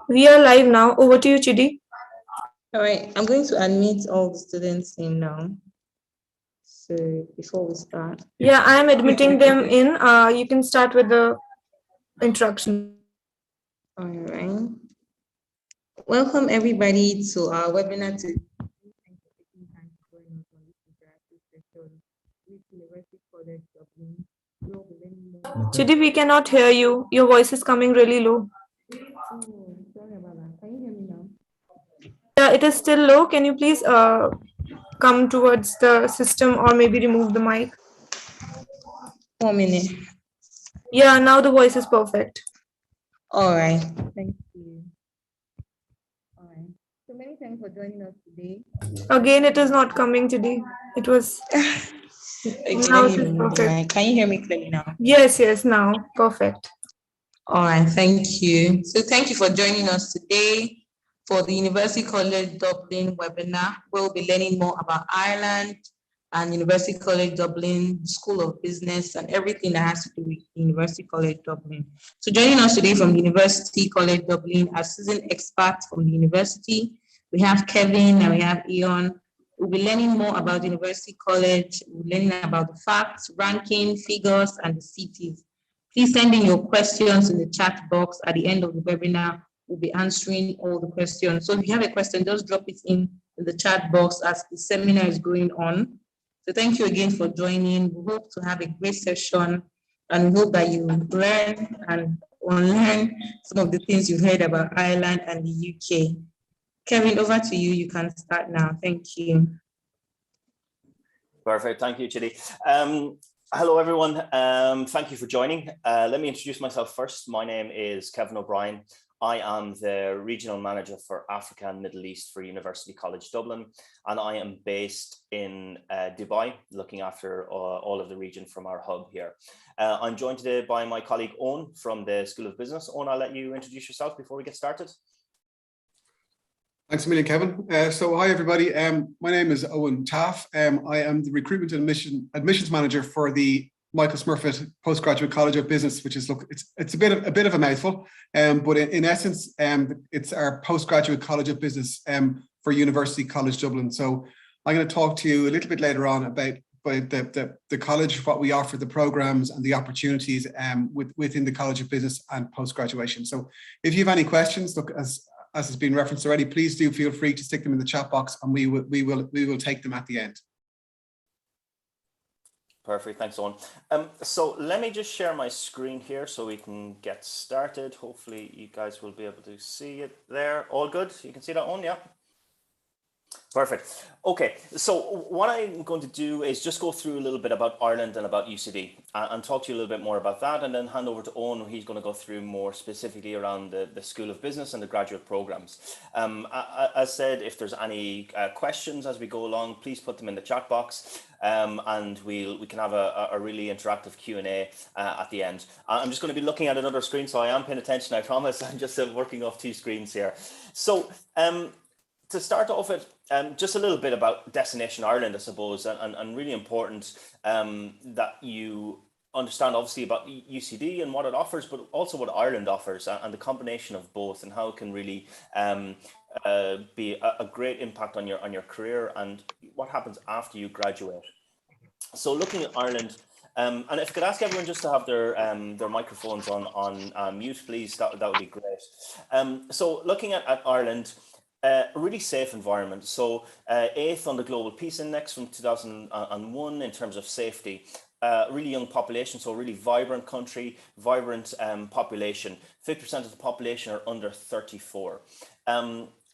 We are live now. Over to you, Chidi. All right, I'm going to admit all the students in now. So before we start. Yeah, I am admitting them in. You can start with the introduction. All right. Welcome everybody to our webinar today. Thanks for taking time to join us on this interactive session with University College Dublin. We'll be learning more. Chidi, we cannot hear you. Your voice is coming really low. Oh, sorry about that. Can you hear me now? Yeah, it is still low. Can you please come towards the system or maybe remove the mic? 1 minute. Yeah, now the voice is perfect. All right. Thank you. All right. So many thanks for joining us today. Again, it is not coming, Chidi. It was Okay, let now me it is remove the perfect. mic. Can you hear me clearly now? Yes, now perfect. All right, thank you. So thank you for joining us today for the University College Dublin webinar. We'll be learning more about Ireland and University College Dublin, School of Business, and everything that has to do with University College Dublin. So joining us today from University College Dublin as seasoned experts from the university, we have Kevin and we have Ian. We'll be learning more about University College, we'll be learning about the facts, ranking, figures, and the cities. Please send in your questions in the chat box at the end of the webinar. We'll be answering all the questions. So if you have a question, just drop it in the chat box as the seminar is going on. So thank you again for joining. We hope to have a great session and we hope that you learn and unlearn some of the things you've heard about Ireland and the UK. Kevin, over to you. You can start now. Thank you. Perfect. Thank you, Chidi. Hello, everyone. Thank you for joining. Let me introduce myself first. My name is Kevin O'Brien. I am the Regional Manager for Africa and Middle East for University College Dublin, and I am based in Dubai, looking after all of the region from our hub here. I'm joined today by my colleague Owen from the School of Business. Owen, I'll let you introduce yourself before we get started. Thanks a million, Kevin. So hi, everybody. My name is Owen Taff. I am the Recruitment and Admissions Manager for the Michael Smurfit Postgraduate College of Business, which is, look, it's a bit of a mouthful, but in essence, it's our Postgraduate College of Business for University College Dublin. So I'm going to talk to you a little bit later on about the college, what we offer, the programs and the opportunities within the College of Business and post-graduation. So if you have any questions, look, as has been referenced already, please do feel free to stick them in the chat box and we will take them at the end. Perfect, thanks Owen. So let me just share my screen here so we can get started. Hopefully you guys will be able to see it there. All good? You can see that on, yeah? Perfect. Okay, so what I'm going to do is just go through a little bit about Ireland and about UCD and talk to you a little bit more about that, and then hand over to Owen. He's going to go through more specifically around the School of Business and the graduate programs. As said, if there's any questions as we go along, please put them in the chat box, and we can have a really interactive Q&A at the end. I'm just going to be looking at another screen, so I am paying attention, I promise. I'm just working off two screens here. So to start off with, just a little bit about Destination Ireland, I suppose, and really important that you understand obviously about UCD and what it offers, but also what Ireland offers and the combination of both and how it can really be a great impact on your career and what happens after you graduate. So looking at Ireland, and if I could ask everyone just to have their microphones on mute, please, that would be great. So looking at Ireland, a really safe environment. So 8th on the Global Peace Index from 2001 in terms of safety. Really young population, so really vibrant country, vibrant population. 50% of the population are under 34.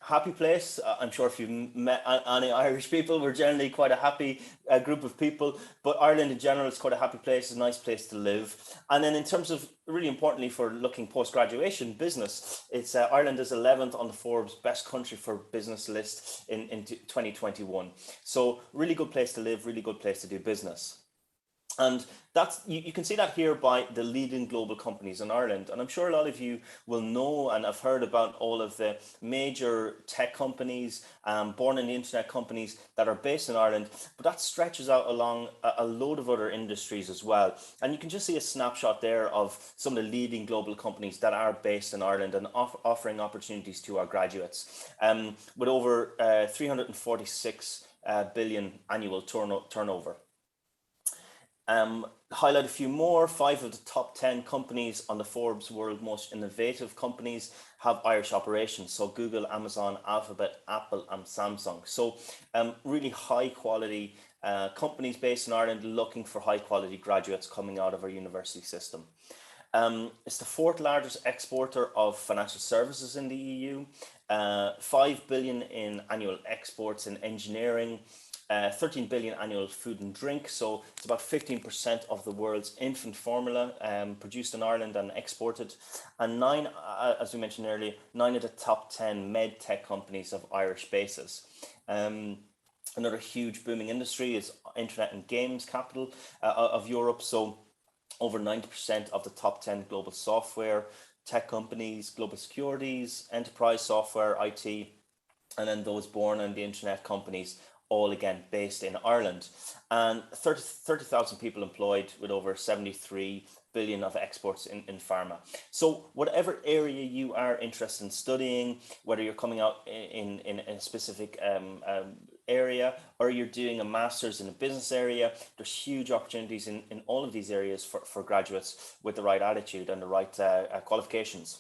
Happy place. I'm sure if you've met any Irish people, we're generally quite a happy group of people, but Ireland in general is quite a happy place, a nice place to live. And then in terms of, really importantly for looking post-graduation business, it's Ireland is 11th on the Forbes best country for business list in 2021. So really good place to live, really good place to do business. And that's you can see that here by the leading global companies in Ireland. And I'm sure a lot of you will know and have heard about all of the major tech companies, born in the internet companies that are based in Ireland, but that stretches out along a load of other industries as well. And you can just see a snapshot there of some of the leading global companies that are based in Ireland and offering opportunities to our graduates, with over 346 billion annual turnover. Highlight a few more. 5 of the top 10 companies on the Forbes World Most Innovative Companies have Irish operations. So Google, Amazon, Alphabet, Apple, and Samsung. So really high quality companies based in Ireland looking for high quality graduates coming out of our university system. It's the 4th largest exporter of financial services in the EU. 5 billion in annual exports in engineering. 13 billion annual food and drink, so it's about 15% of the world's infant formula produced in Ireland and exported, and 9, as we mentioned earlier, 9 of the top 10 med tech companies of Irish basis. Another huge booming industry is internet and games capital of Europe, so over 90% of the top 10 global software tech companies, global securities, enterprise software, IT, and then those born on the internet companies, all again based in Ireland, and 30,000 people employed with over 73 billion of exports in pharma. So whatever area you are interested in studying, whether you're coming out in a specific area or you're doing a master's in a business area, there's huge opportunities in all of these areas for graduates with the right attitude and the right qualifications.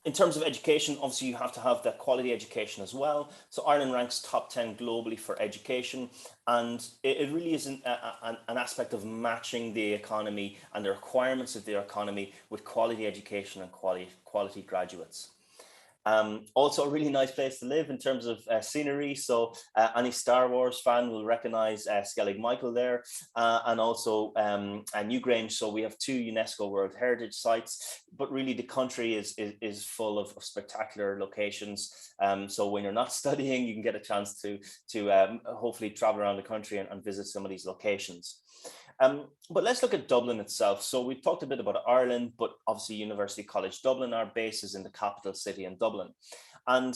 In terms of education, obviously you have to have that quality education as well. So Ireland ranks top 10 globally for education, and it really is an aspect of matching the economy and the requirements of the economy with quality education and quality graduates. Also a really nice place to live in terms of scenery. So any Star Wars fan will recognize Skellig Michael there, and also Newgrange. So we have 2 UNESCO World Heritage sites, but really the country is full of spectacular locations. So when you're not studying, you can get a chance to hopefully travel around the country and visit some of these locations. But let's look at Dublin itself. So we've talked a bit about Ireland, but obviously University College Dublin, our base is in the capital city in Dublin. And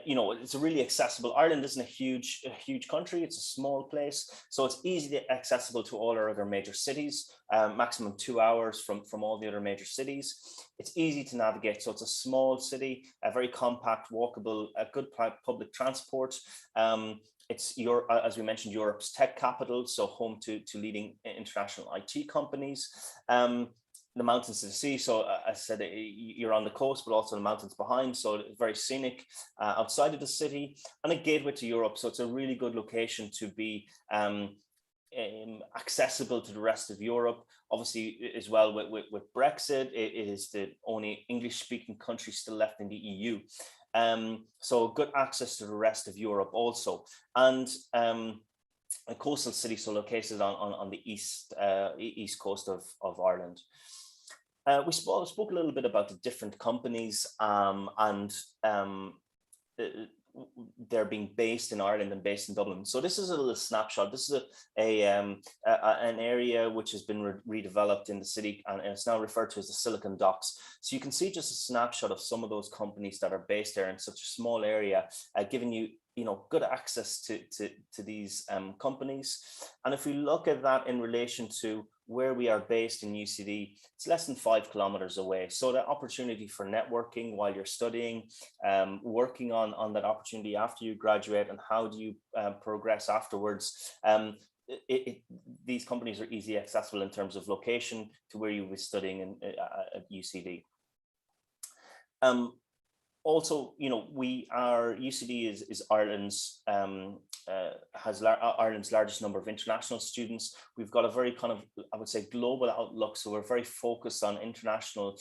you know, it's a really accessible. Ireland isn't a huge country. It's a small place, so it's easily accessible to all our other major cities. Maximum 2 hours from all the other major cities. It's easy to navigate. So it's a small city, a very compact, walkable, a good public transport. It's as we mentioned, Europe's tech capital, so home to leading international IT companies. The mountains to the sea, so I said you're on the coast, but also the mountains behind, so it's very scenic outside of the city, and a gateway to Europe. So it's a really good location to be accessible to the rest of Europe. Obviously, as well with Brexit, it is the only English-speaking country still left in the EU. So good access to the rest of Europe also, and a coastal city, so located on the east coast of Ireland. We spoke a little bit about the different companies and they're being based in Ireland and based in Dublin. So this is a little snapshot. This is an area which has been redeveloped in the city, and it's now referred to as the Silicon Docks. So you can see just a snapshot of some of those companies that are based there in such a small area, giving you good access to these companies. And if we look at that in relation to where we are based in UCD, it's less than 5 kilometers away. So the opportunity for networking while you're studying, working on that opportunity after you graduate, and how do you progress afterwards. These companies are easily accessible in terms of location to where you'll be studying at UCD. Also, UCD is Ireland's Ireland's largest number of international students. We've got a very kind of, I would say, global outlook. So we're very focused on international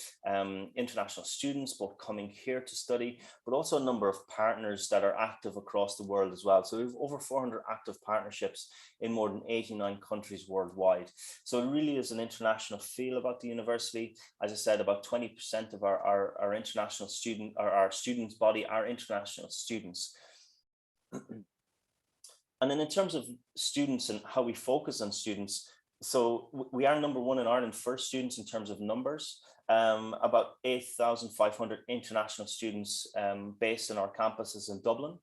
students, both coming here to study, but also a number of partners that are active across the world as well. So we have over 400 active partnerships in more than 89 countries worldwide. So it really is an international feel about the university. As I said, about 20% of our international student, or our students body, are international students. And then in terms of students and how we focus on students, so we are #1 in Ireland for students in terms of numbers. About 8,500 international students based in our campuses in Dublin,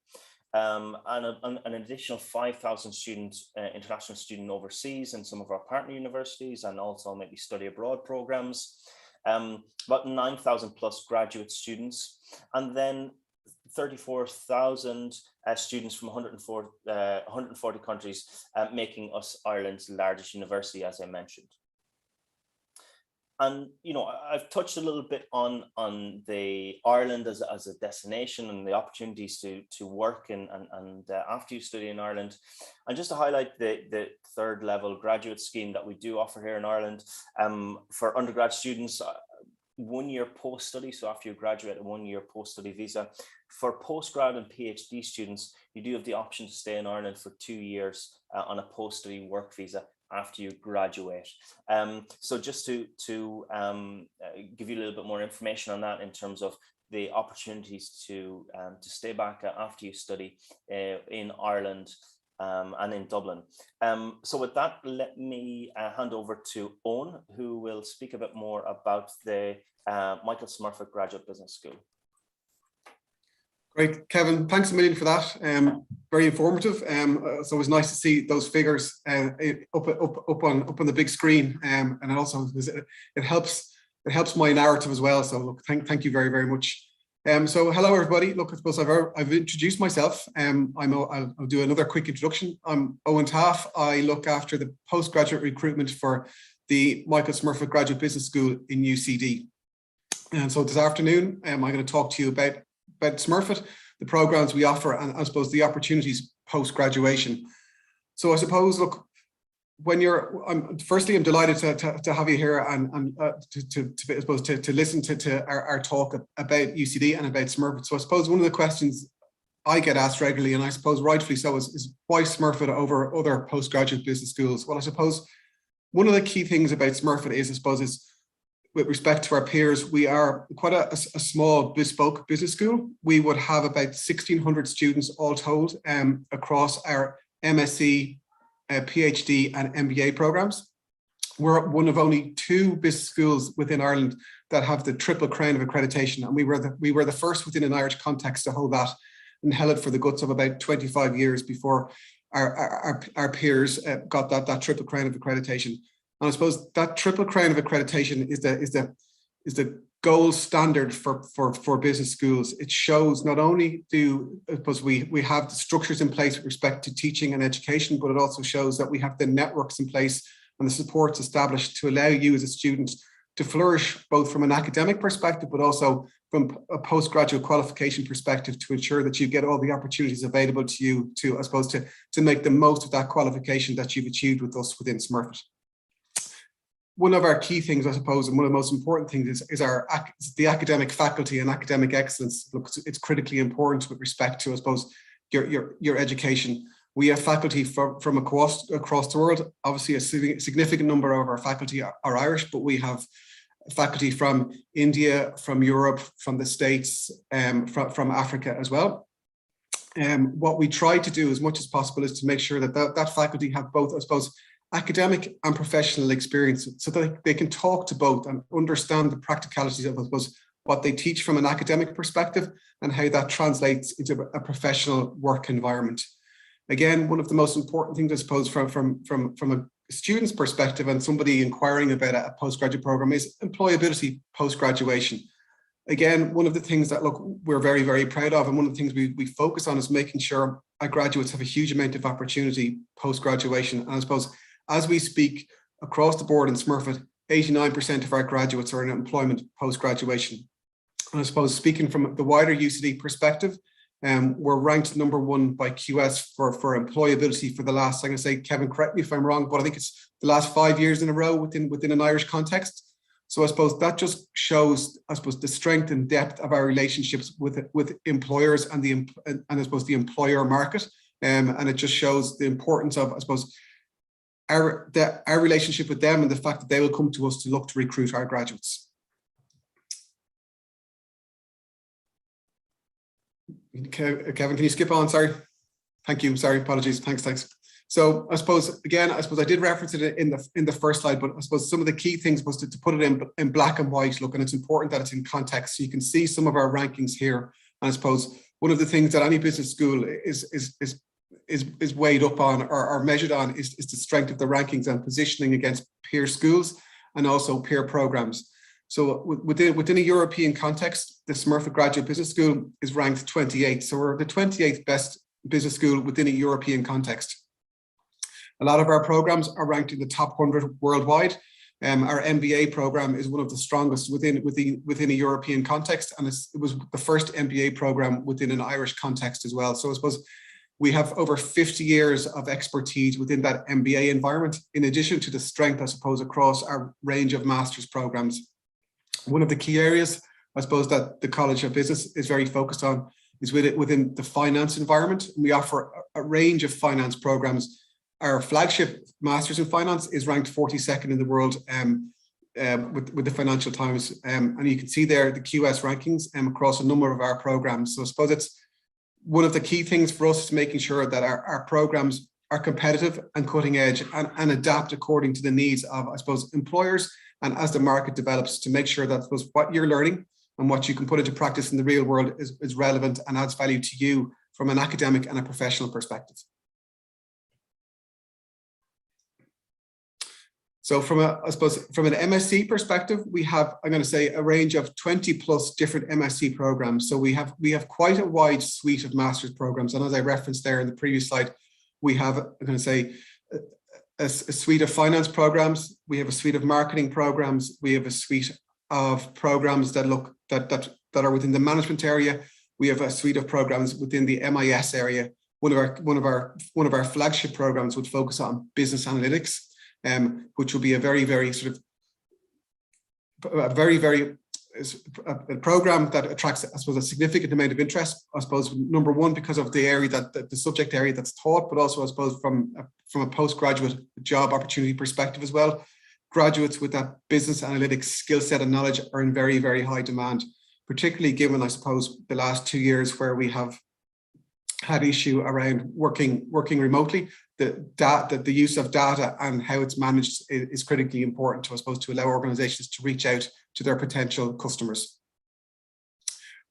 and an additional 5,000 students, international student overseas in some of our partner universities, and also maybe study abroad programs. About 9,000 plus graduate students, and then 34,000 students from 140 countries, making us Ireland's largest university, as I mentioned. And I've touched a little bit on the Ireland as a destination and the opportunities to work and after you study in Ireland. And just to highlight the third level graduate scheme that we do offer here in Ireland, for undergrad students, 1 year post-study. So after you graduate, a 1 year post-study visa. For postgrad and PhD students, you do have the option to stay in Ireland for 2 years on a post-study work visa after you graduate. So just to give you a little bit more information on that in terms of the opportunities to stay back after you study in Ireland and in Dublin. So with that, let me hand over to Owen, who will speak a bit more about the Michael Smurfit Graduate Business School. Great, Kevin, thanks a million for that. Very informative. So it was nice to see those figures up on the big screen, and it helps my narrative as well. So look, thank you very much. So hello everybody. Look, I suppose I've introduced myself. I'll do another quick introduction. I'm Owen Taff. I look after the postgraduate recruitment for the Michael Smurfit Graduate Business School in UCD. And so this afternoon, I'm going to talk to you about Smurfit, the programs we offer, and I suppose the opportunities post-graduation. So I suppose, look, firstly, I'm delighted to have you here and to listen to our talk about UCD and about Smurfit. So I suppose one of the questions I get asked regularly, and I suppose rightfully so, is why Smurfit over other postgraduate business schools? Well, I suppose one of the key things about Smurfit is with respect to our peers, we are quite a small bespoke business school. We would have about 1,600 students all told across our MSc, PhD and MBA programs. We're one of only 2 business schools within Ireland that have the triple crown of accreditation, and we were the first within an Irish context to hold that and held it for the guts of about 25 years before our peers got that triple crown of accreditation. And I suppose that triple crown of accreditation is the gold standard for business schools. It shows not only we have the structures in place with respect to teaching and education, but it also shows that we have the networks in place and the supports established to allow you as a student to flourish both from an academic perspective, but also from a postgraduate qualification perspective, to ensure that you get all the opportunities available to you to make the most of that qualification that you've achieved with us within Smurfit. One of our key things, I suppose, and one of the most important things is the academic faculty and academic excellence. Look, it's critically important with respect to, I suppose, your education. We have faculty from across the world. Obviously, a significant number of our faculty are Irish, but we have faculty from India, from Europe, from the States, from Africa as well. What we try to do as much as possible is to make sure that faculty have both, I suppose, academic and professional experience, so that they can talk to both and understand the practicalities of, I suppose, what they teach from an academic perspective and how that translates into a professional work environment. Again, one of the most important things, I suppose, from a student's perspective and somebody inquiring about a postgraduate program is employability post-graduation. Again, one of the things that, look, we're very proud of, and one of the things we focus on is making sure our graduates have a huge amount of opportunity post-graduation. And I suppose, as we speak across the board in Smurfit, 89% of our graduates are in employment post-graduation. And I suppose, speaking from the wider UCD perspective, we're ranked #1 by QS for employability for the last, I'm going to say, Kevin, correct me if I'm wrong, but I think it's the last 5 years in a row within an Irish context. So I suppose that just shows, I suppose, the strength and depth of our relationships with employers and I suppose the employer market, and it just shows the importance of, I suppose, our relationship with them and the fact that they will come to us to look to recruit our graduates. Kevin, can you skip on? Sorry. Thank you. Sorry, apologies. Thanks. So I suppose I did reference it in the first slide, but I suppose some of the key things was to put it in black and white. Look, and it's important that it's in context. So you can see some of our rankings here. And I suppose one of the things that any business school is weighed up on or measured on is the strength of the rankings and positioning against peer schools and also peer programs. So within a European context, the Smurfit Graduate Business School is ranked 28th. So we're the 28th best business school within a European context. A lot of our programs are ranked in the top 100 worldwide. Our MBA program is one of the strongest within a European context, and it was the first MBA program within an Irish context as well. So I suppose we have over 50 years of expertise within that MBA environment, in addition to the strength, I suppose, across our range of master's programs. One of the key areas, I suppose, that the College of Business is very focused on is within the finance environment. We offer a range of finance programs. Our flagship Masters in Finance is ranked 42nd in the world with the Financial Times. And you can see there the QS rankings across a number of our programs. So I suppose it's one of the key things for us is making sure that our programs are competitive and cutting edge and adapt according to the needs of, I suppose, employers and as the market develops, to make sure that what you're learning and what you can put into practice in the real world is relevant and adds value to you from an academic and a professional perspective. So from an MSc perspective, we have, I'm going to say, a range of 20 plus different MSc programs. So we have quite a wide suite of master's programs. And as I referenced there in the previous slide, we have, I'm going to say, a suite of finance programs. We have a suite of marketing programs. We have a suite of programs that are within the management area. We have a suite of programs within the MIS area. One of our flagship programs would focus on business analytics, which will be a very program that attracts, I suppose, a significant amount of interest. I suppose number one, because of the area the subject area that's taught, but also I suppose from a postgraduate job opportunity perspective as well. Graduates with that business analytics skill set and knowledge are in very, very high demand, particularly given, I suppose, the last 2 years where we have had issue around working remotely. The use of data and how it's managed is critically important to, I suppose, to allow organizations to reach out to their potential customers.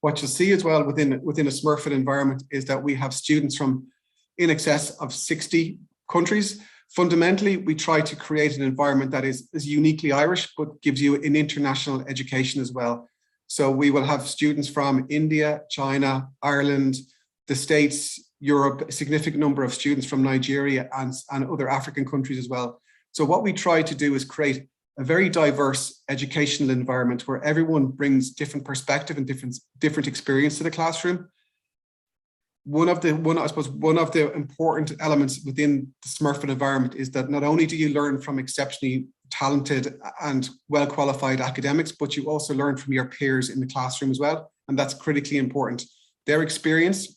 What you'll see as well within a Smurfit environment is that we have students from in excess of 60 countries. Fundamentally, we try to create an environment that is uniquely Irish, but gives you an international education as well. So we will have students from India, China, Ireland, the States, Europe, a significant number of students from Nigeria and other African countries as well. So what we try to do is create a very diverse educational environment where everyone brings different perspective and different experience to the classroom. One of the important elements within the Smurfit environment is that not only do you learn from exceptionally talented and well-qualified academics, but you also learn from your peers in the classroom as well. And that's critically important. Their experience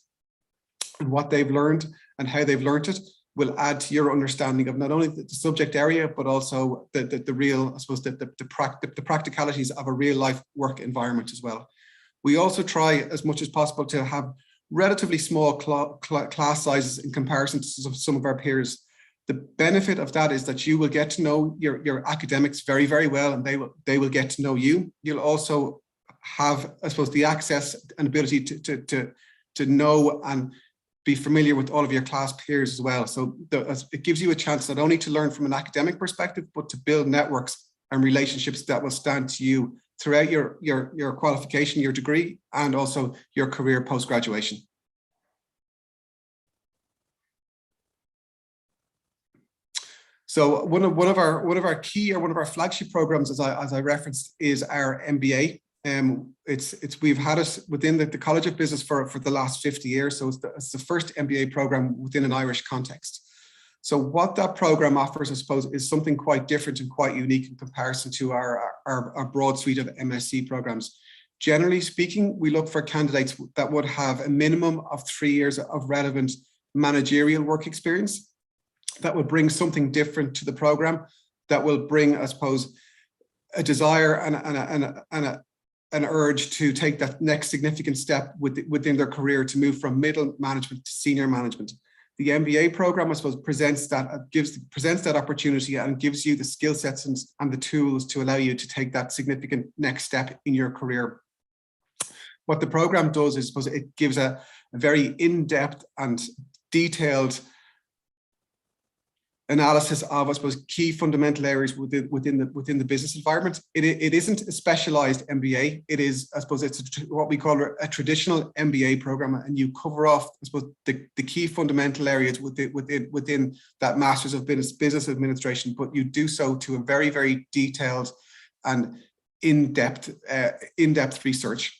and what they've learned and how they've learned it will add to your understanding of not only the subject area, but also the real, I suppose, the practicalities of a real life work environment as well. We also try as much as possible to have relatively small class sizes in comparison to some of our peers. The benefit of that is that you will get to know your academics very, very well, and they will get to know you. You'll also have, I suppose, the access and ability to know and be familiar with all of your class peers as well. So it gives you a chance not only to learn from an academic perspective, but to build networks and relationships that will stand to you throughout your qualification, your degree, and also your career post-graduation. So one of our flagship programs, as I referenced, is our MBA. We've had it within the College of Business for the last 50 years. So it's the first MBA program within an Irish context. So what that program offers, I suppose, is something quite different and quite unique in comparison to our broad suite of MSc programs. Generally speaking, we look for candidates that would have a minimum of 3 years of relevant managerial work experience, that would bring something different to the program, that will bring, I suppose, a desire and an urge to take that next significant step within their career to move from middle management to senior management. The MBA program, I suppose, presents that opportunity and gives you the skill sets and the tools to allow you to take that significant next step in your career. What the program does is, I suppose, it gives a very in-depth and detailed analysis of, I suppose, key fundamental areas within the business environment. It isn't a specialized MBA. It is, I suppose, it's what we call a traditional MBA program, and you cover off, I suppose, the key fundamental areas within that Masters of Business Administration, but you do so to a very, very detailed and in-depth research.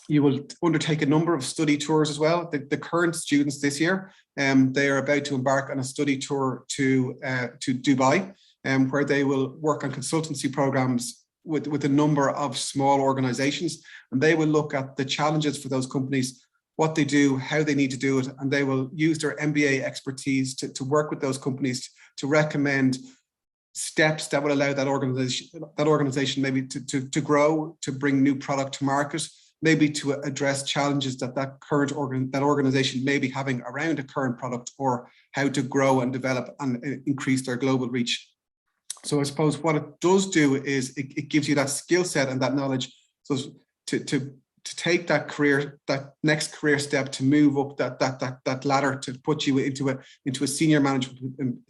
You will undertake a number of study tours as well. The current students this year, they are about to embark on a study tour to Dubai, where they will work on consultancy programs with a number of small organizations, and they will look at the challenges for those companies, what they do, how they need to do it, and they will use their MBA expertise to work with those companies to recommend steps that will allow that organization maybe to grow, to bring new product to market, maybe to address challenges that organization may be having around a current product, or how to grow and develop and increase their global reach. So I suppose what it does do is it gives you that skill set and that knowledge, so to take that next career step, to move up that ladder, to put you into a senior management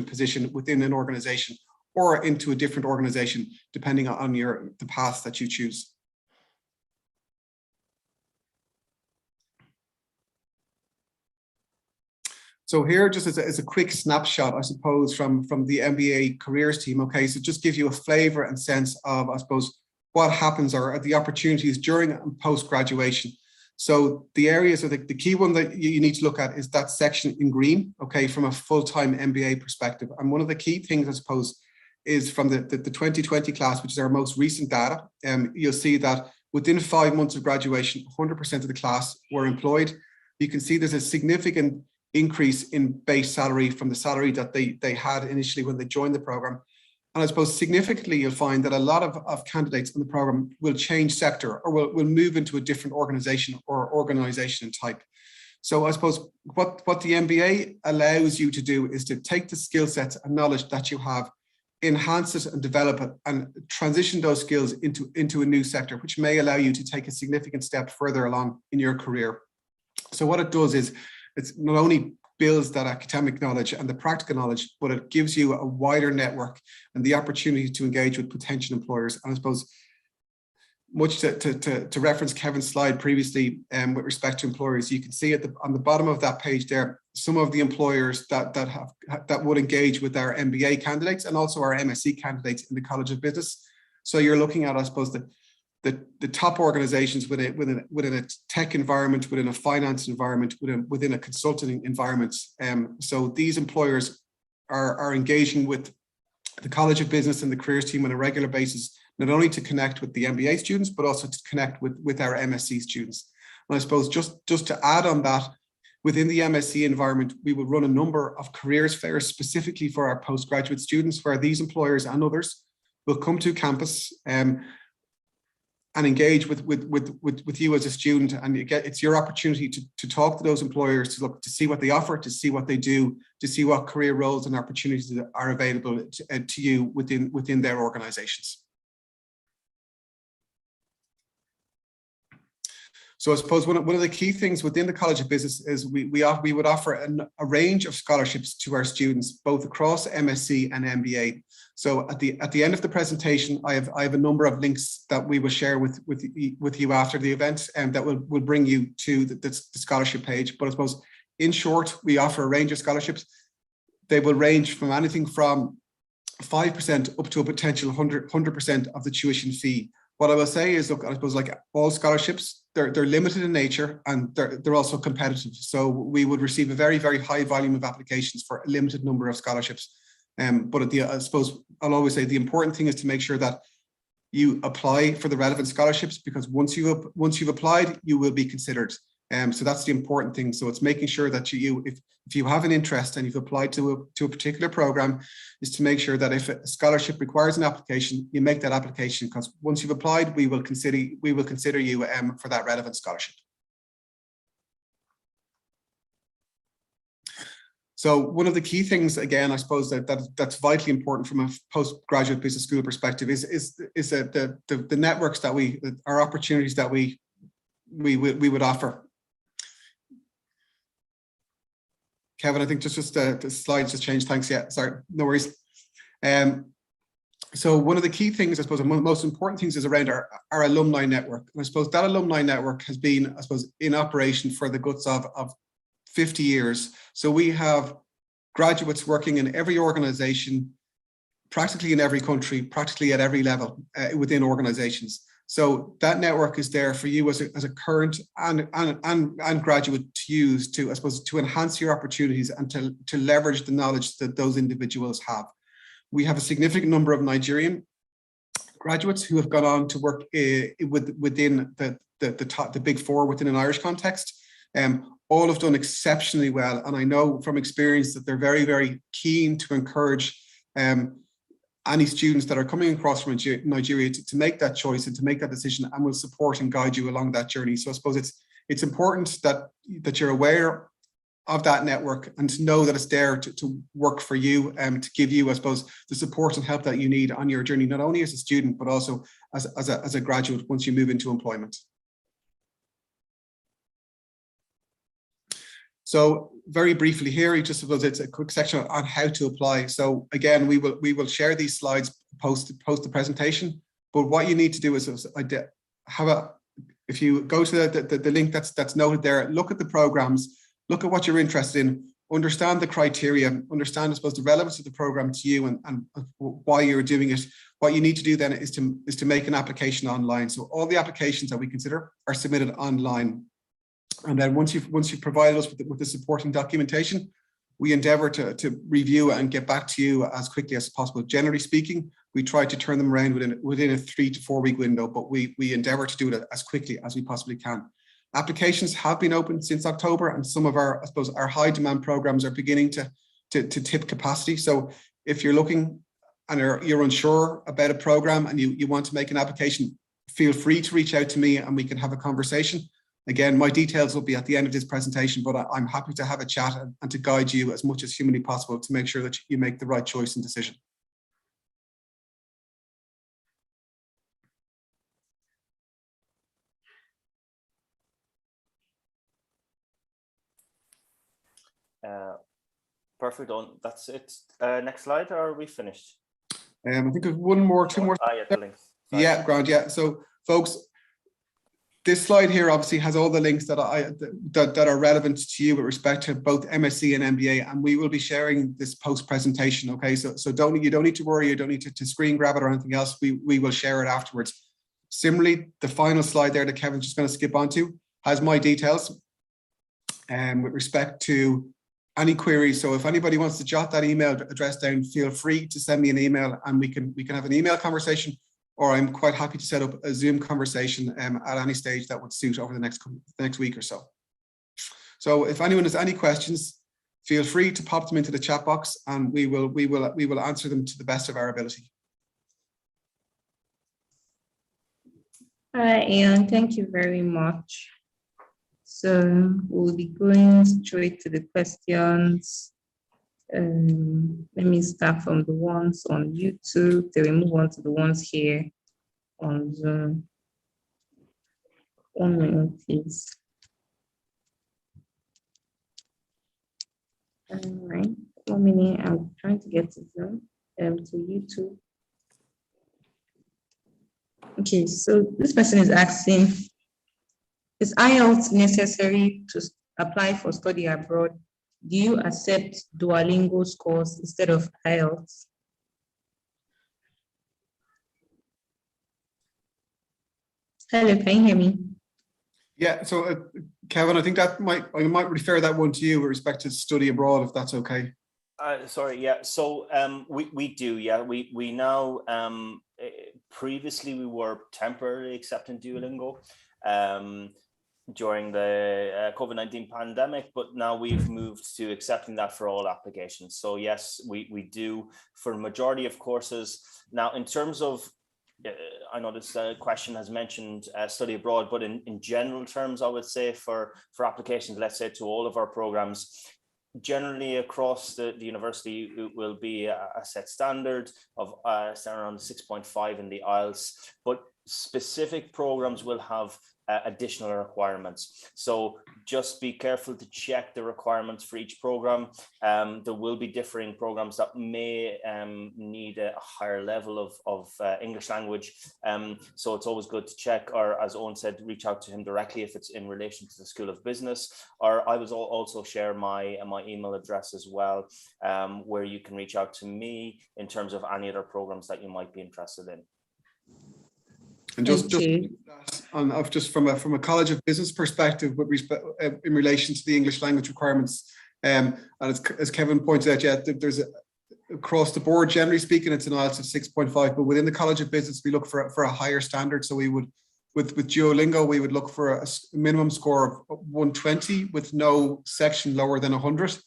position within an organization, or into a different organization, depending on the path that you choose. So here, just as a quick snapshot, I suppose, from the MBA careers team. Okay, so just gives you a flavor and sense of, I suppose, what happens or the opportunities during and post graduation. So the areas, the key one that you need to look at is that section in green, okay, from a full-time MBA perspective. And one of the key things, I suppose, is from the 2020 class, which is our most recent data. You'll see that within 5 months of graduation, 100% of the class were employed. You can see there's a significant increase in base salary from the salary that they had initially when they joined the program. And I suppose significantly, you'll find that a lot of candidates in the program will change sector, or will move into a different organization or organization type. So I suppose what the MBA allows you to do is to take the skill sets and knowledge that you have, enhance it and develop it, and transition those skills into a new sector, which may allow you to take a significant step further along in your career. So what it does is, it's not only builds that academic knowledge and the practical knowledge, but it gives you a wider network and the opportunity to engage with potential employers. And I suppose, much to reference Kevin's slide previously, with respect to employers, you can see on the bottom of that page there, some of the employers that would engage with our MBA candidates and also our MSc candidates in the College of Business. So you're looking at, I suppose, the top organizations within a tech environment, within a finance environment, within a consulting environment. So these employers are engaging with the College of Business and the careers team on a regular basis, not only to connect with the MBA students, but also to connect with our MSc students. And I suppose just to add on that, within the MSc environment, we will run a number of careers fairs specifically for our postgraduate students, where these employers and others will come to campus and engage with you as a student, and it's your opportunity to talk to those employers, to see what they offer, to see what they do, to see what career roles and opportunities that are available to you within their organizations. So I suppose one of the key things within the College of Business is we would offer a range of scholarships to our students, both across MSc and MBA. So at the end of the presentation, I have a number of links that we will share with you after the event, and that will bring you to the scholarship page. But I suppose, in short, we offer a range of scholarships. They will range from anything from 5% up to a potential 100% of the tuition fee. What I will say is, look, I suppose, like all scholarships, they're limited in nature, and they're also competitive. So we would receive a very, very high volume of applications for a limited number of scholarships. But I suppose I'll always say the important thing is to make sure that you apply for the relevant scholarships, because once you've applied, you will be considered. So that's the important thing. So it's making sure that if you have an interest and you've applied to a particular program, is to make sure that if a scholarship requires an application, you make that application, because once you've applied, we will consider you for that relevant scholarship. So one of the key things, again, I suppose that's vitally important from a postgraduate business school perspective is that the networks that our opportunities that we would offer. Kevin, I think just the slides just changed. Thanks. Yeah, sorry, no worries. So one of the key things, I suppose, and one of the most important things is around our alumni network. And I suppose that alumni network has been, I suppose, in operation for the guts of 50 years. So we have graduates working in every organization, practically in every country, practically at every level within organizations. So that network is there for you as a current and graduate to use to, I suppose, to enhance your opportunities and to leverage the knowledge that those individuals have. We have a significant number of Nigerian graduates who have gone on to work within the big four within an Irish context. All have done exceptionally well, and I know from experience that they're very, very keen to encourage any students that are coming across from Nigeria to make that choice and to make that decision, and will support and guide you along that journey. So I suppose it's important that you're aware of that network and to know that it's there to work for you and to give you, I suppose, the support and help that you need on your journey, not only as a student, but also as a graduate once you move into employment. So very briefly here, just suppose it's a quick section on how to apply. So again, we will share these slides post the presentation, but what you need to do is if you go to the link that's noted there, look at the programs, look at what you're interested in, understand the criteria, understand, I suppose, the relevance of the program to you and why you're doing it. What you need to do then is to make an application online. So all the applications that we consider are submitted online. And then once you've provided us with the supporting documentation, we endeavour to review and get back to you as quickly as possible. Generally speaking, we try to turn them around within a 3 to 4 week window, but we endeavour to do it as quickly as we possibly can. Applications have been open since October, and some of our, I suppose, our high demand programs are beginning to tip capacity. So if you're looking and you're unsure about a program and you want to make an application, feel free to reach out to me and we can have a conversation. Again, my details will be at the end of this presentation, but I'm happy to have a chat and to guide you as much as humanly possible to make sure that you make the right choice and decision. Perfect. That's it. Next slide, or are we finished? I think there's two more. Yeah, the links. Sorry. Yeah, grand. Yeah. So, folks, this slide here obviously has all the links that are relevant to you with respect to both MSc and MBA, and we will be sharing this post presentation. Okay, so you don't need to worry. You don't need to screen grab it or anything else. We will share it afterwards. Similarly, the final slide there that Kevin's just going to skip onto has my details, with respect to any queries. So if anybody wants to jot that email address down, feel free to send me an email and we can have an email conversation, or I'm quite happy to set up a Zoom conversation at any stage that would suit over the next week or so. So if anyone has any questions, feel free to pop them into the chat box and we will answer them to the best of our ability. Hi, Ian, thank you very much. So we'll be going straight to the questions. Let me start from the ones on YouTube, then we move on to the ones here on Zoom. 1 minute, please. All right, 1 minute. I'm trying to get to Zoom, to YouTube. Okay, so this person is asking, is IELTS necessary to apply for study abroad? Do you accept Duolingo scores instead of IELTS? Hello, can you hear me? Yeah, so Kevin, I think that I might refer that one to you with respect to study abroad, if that's okay. Sorry, yeah. So we do, yeah. We now previously we were temporarily accepting Duolingo during the COVID-19 pandemic, but now we've moved to accepting that for all applications. So yes, we do for majority of courses. Now, in terms of I know this question has mentioned study abroad, but in general terms, I would say for applications, let's say to all of our programs, generally across the university, it will be a set standard of around 6.5 in the IELTS, but specific programs will have additional requirements. So just be careful to check the requirements for each program. There will be differing programs that may need a higher level of English language. So it's always good to check, or as Owen said, reach out to him directly if it's in relation to the School of Business. Or I will also share my email address as well, where you can reach out to me in terms of any other programs that you might be interested in. And just from a College of Business perspective, with respect in relation to the English language requirements, and as Kevin pointed out, yeah, there's across the board, generally speaking, it's an IELTS of 6.5, but within the College of Business, we look for a higher standard. So we would, with Duolingo, we would look for a minimum score of 120 with no section lower than 100.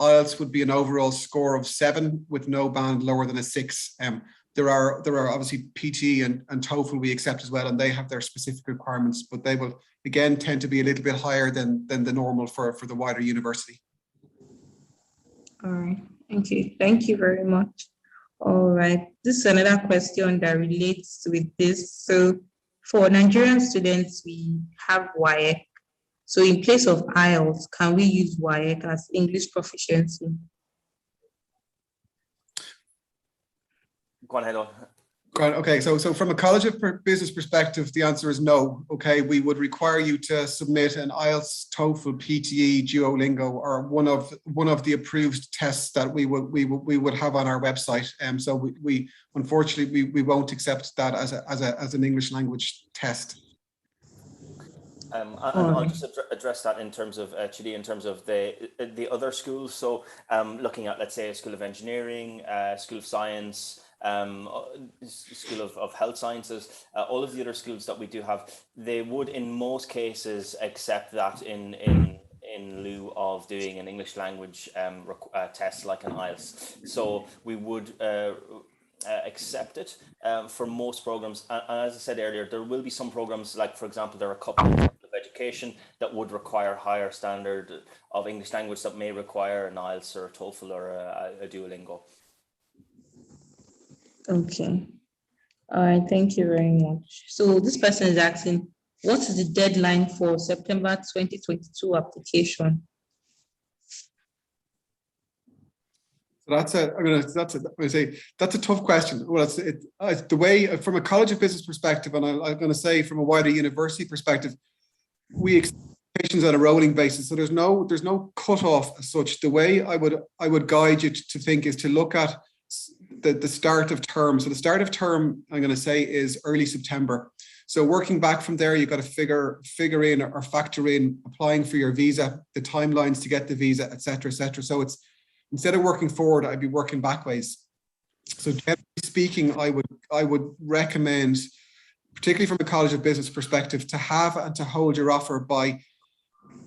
IELTS would be an overall score of 7 with no band lower than a 6. There are obviously PT and TOEFL we accept as well, and they have their specific requirements, but they will again tend to be a little bit higher than the normal for the wider university. All right, thank you very much. All right, this is another question that relates with this. So for Nigerian students, we have WAEC. So in place of IELTS, can we use WAEC as English proficiency? Go on ahead, Owen. Right. Okay. So from a College of Business perspective, the answer is no. Okay. We would require you to submit an IELTS, TOEFL, PTE, Duolingo, or one of the approved tests that we would have on our website. So we unfortunately we won't accept that as an English language test. And I'll just address that in terms of Chidi, in terms of the other schools. So looking at, let's say, a School of Engineering, School of Science, School of Health Sciences, all of the other schools that we do have, they would in most cases accept that in lieu of doing an English language test like an IELTS. So we would accept it for most programs. And as I said earlier, there will be some programs, like for example, there are a couple of education that would require higher standard of English language that may require an IELTS or a TOEFL or a Duolingo. Okay. All right, thank you very much. So this person is asking, what is the deadline for September 2022 application? That's a tough question. Well, it's the way from a College of Business perspective, and I'm going to say from a wider university perspective, we accept applications on a rolling basis. So there's no cutoff as such. The way I would guide you to think is to look at the start of term. So the start of term, I'm going to say, is early September. So working back from there, you've got to figure in or factor in applying for your visa, the timelines to get the visa, et cetera, et cetera. So it's, instead of working forward, I'd be working backwards. So generally speaking, I would recommend, particularly from a College of Business perspective, to have and to hold your offer by,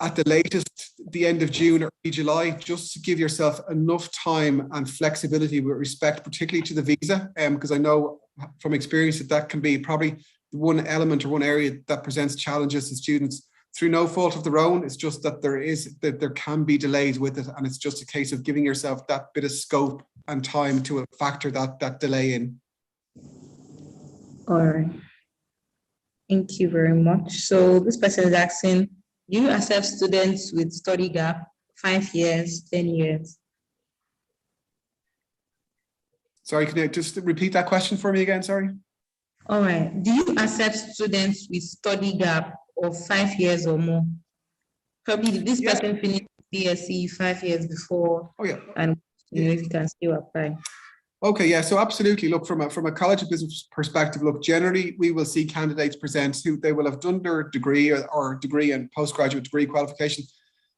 at the latest, the end of June or early July, just to give yourself enough time and flexibility with respect, particularly to the visa, because I know from experience that can be probably one element or one area that presents challenges to students through no fault of their own. It's just that there can be delays with it, and it's just a case of giving yourself that bit of scope and time to factor that delay in. All right. Thank you very much. So this person is asking, do you accept students with study gap, 5 years, 10 years? Sorry, can you just repeat that question for me again? Sorry. All right. Do you accept students with study gap of 5 years or more? Probably this person finished BSc 5 years before. Oh yeah. And if you can still apply. Okay, yeah, so absolutely. Look, from a College of Business perspective, look, generally we will see candidates present who they will have done their degree or degree and postgraduate degree qualification.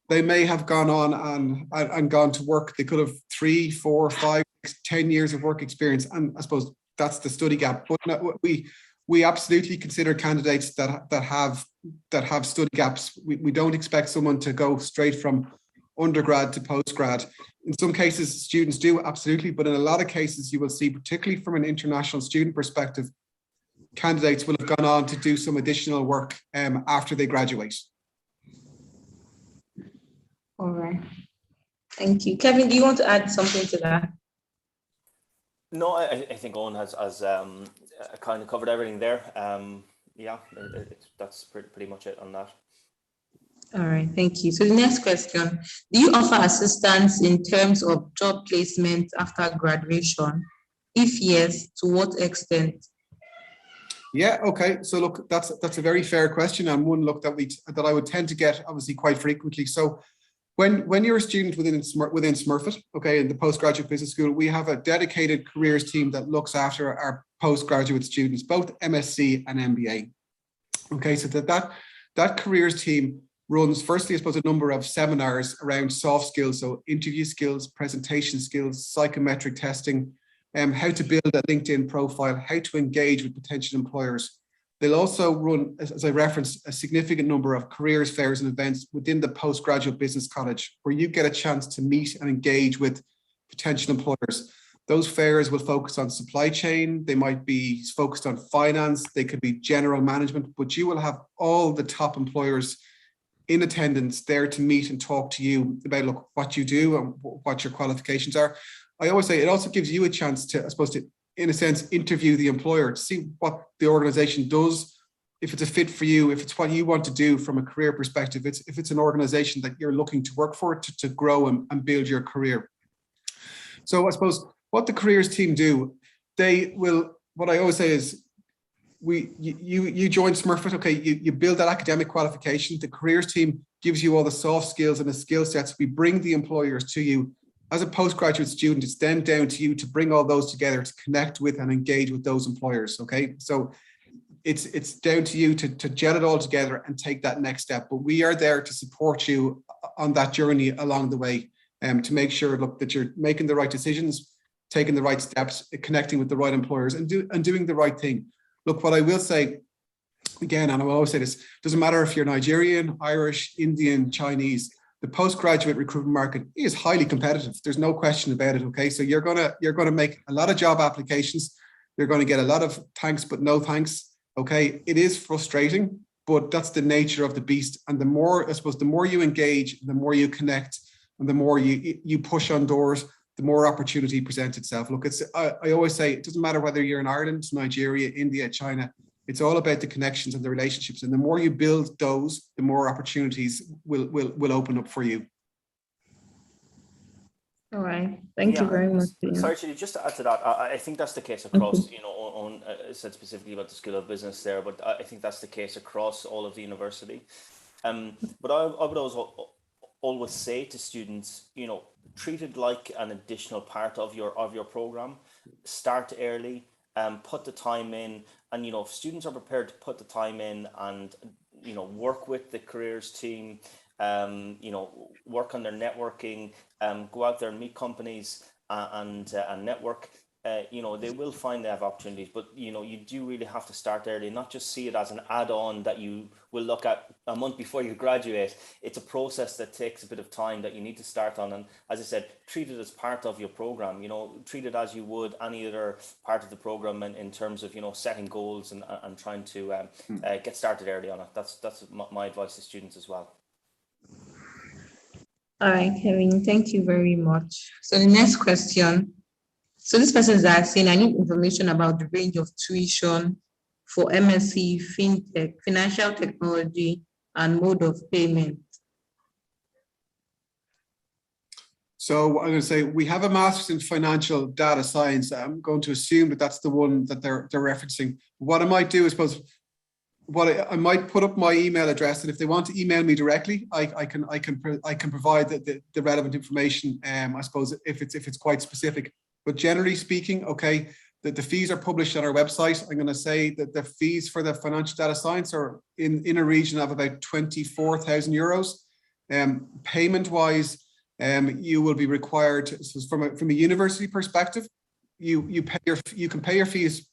They may have gone on and gone to work. They could have 3, 4, 5, 10 years of work experience, and I suppose that's the study gap. But no, we absolutely consider candidates that have study gaps. We don't expect someone to go straight from undergrad to postgrad. In some cases, students do, absolutely, but in a lot of cases, you will see, particularly from an international student perspective, candidates will have gone on to do some additional work after they graduate. All right. Thank you. Kevin, do you want to add something to that? No, I think Owen has kind of covered everything there. Yeah, that's pretty much it on that. All right, thank you. So the next question, do you offer assistance in terms of job placement after graduation? If yes, to what extent? Yeah, okay. So look, that's a very fair question, and one look that I would tend to get obviously quite frequently. So when you're a student within Smurfit, okay, in the postgraduate business school, we have a dedicated careers team that looks after our postgraduate students, both MSc and MBA. Okay, so that careers team runs, firstly, I suppose, a number of seminars around soft skills, so interview skills, presentation skills, psychometric testing, how to build a LinkedIn profile, how to engage with potential employers. They'll also run, as I referenced, a significant number of careers fairs and events within the postgraduate business college, where you get a chance to meet and engage with potential employers. Those fairs will focus on supply chain. They might be focused on finance. They could be general management, but you will have all the top employers in attendance there to meet and talk to you about, look, what you do and what your qualifications are. I always say it also gives you a chance to, I suppose, to, in a sense, interview the employer to see what the organization does, if it's a fit for you, if it's what you want to do from a career perspective, if it's an organization that you're looking to work for to grow and build your career. So I suppose what the careers team do, they will, what I always say is, you join Smurfit, okay, you build that academic qualification. The careers team gives you all the soft skills and the skill sets. We bring the employers to you. As a postgraduate student, it's then down to you to bring all those together, to connect with and engage with those employers, okay? So it's down to you to gel it all together and take that next step. But we are there to support you on that journey along the way, to make sure, look, that you're making the right decisions, taking the right steps, connecting with the right employers, and doing the right thing. Look, what I will say, again, and I will always say this, doesn't matter if you're Nigerian, Irish, Indian, Chinese, the postgraduate recruitment market is highly competitive. There's no question about it, okay? So you're gonna make a lot of job applications. You're gonna get a lot of thanks, but no thanks, okay? It is frustrating, but that's the nature of the beast. And the more, I suppose, the more you engage, the more you connect, and the more you push on doors, the more opportunity presents itself. Look, I always say, it doesn't matter whether you're in Ireland, Nigeria, India, China, it's all about the connections and the relationships. And the more you build those, the more opportunities will open up for you. All right. Thank you very much. Sorry, Chidi, just to add to that, I think that's the case across, you know, on said specifically about the School of Business there, but I think that's the case across all of the university. But I would always say to students, you know, treat it like an additional part of your program. Start early, put the time in, and you know, if students are prepared to put the time in and you know, work with the careers team, you know, work on their networking, go out there and meet companies and network. You know, they will find they have opportunities, but you know, you do really have to start early, not just see it as an add-on that you will look at a month before you graduate. It's a process that takes a bit of time that you need to start on, and as I said, treat it as part of your program. You know, treat it as you would any other part of the program in terms of, you know, setting goals and trying to get started early on it. That's my advice to students as well. All right, Kevin, thank you very much. So the next question. So this person is asking, I need information about the range of tuition for MSc, FinTech, Financial Technology, and mode of payment. So I'm going to say we have a master's in financial data science. I'm going to assume that that's the one that they're referencing. What I might do is, I might put up my email address, and if they want to email me directly, I can provide the relevant information. I suppose if it's quite specific. But generally speaking, okay, the fees are published on our website. I'm going to say that the fees for the financial data science are in a region of about 24,000 euros. Payment wise, you will be required to, so from a university perspective, you can pay your fees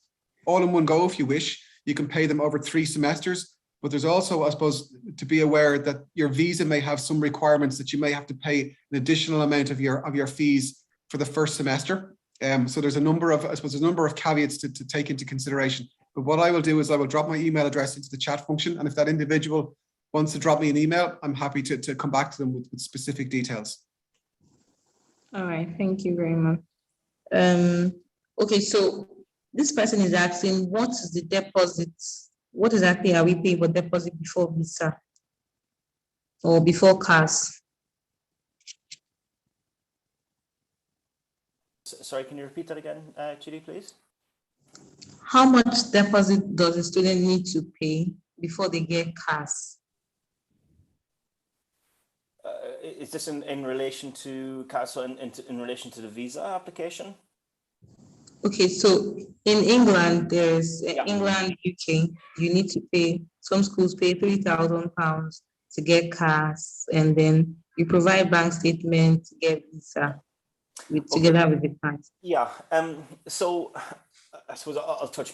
all in one go if you wish. You can pay them over 3 semesters. But there's also, I suppose, to be aware that your visa may have some requirements that you may have to pay an additional amount of your fees for the first semester. So there's a number of, caveats to take into consideration. But what I will do is I will drop my email address into the chat function. And if that individual wants to drop me an email, I'm happy to come back to them with specific details. All right, thank you very much. Okay, so this person is asking, what is the deposit? What exactly are we paying for deposit before visa or before CAS? Sorry, can you repeat that again, Judy, please? How much deposit does a student need to pay before they get CAS? Is this in relation to CAS, so in relation to the visa application? Okay, so in England, there's Yeah. England, UK, you need to pay, some schools pay £3,000 to get CAS, and then you provide bank statement to get visa together with the CAS. Yeah. So I suppose I'll touch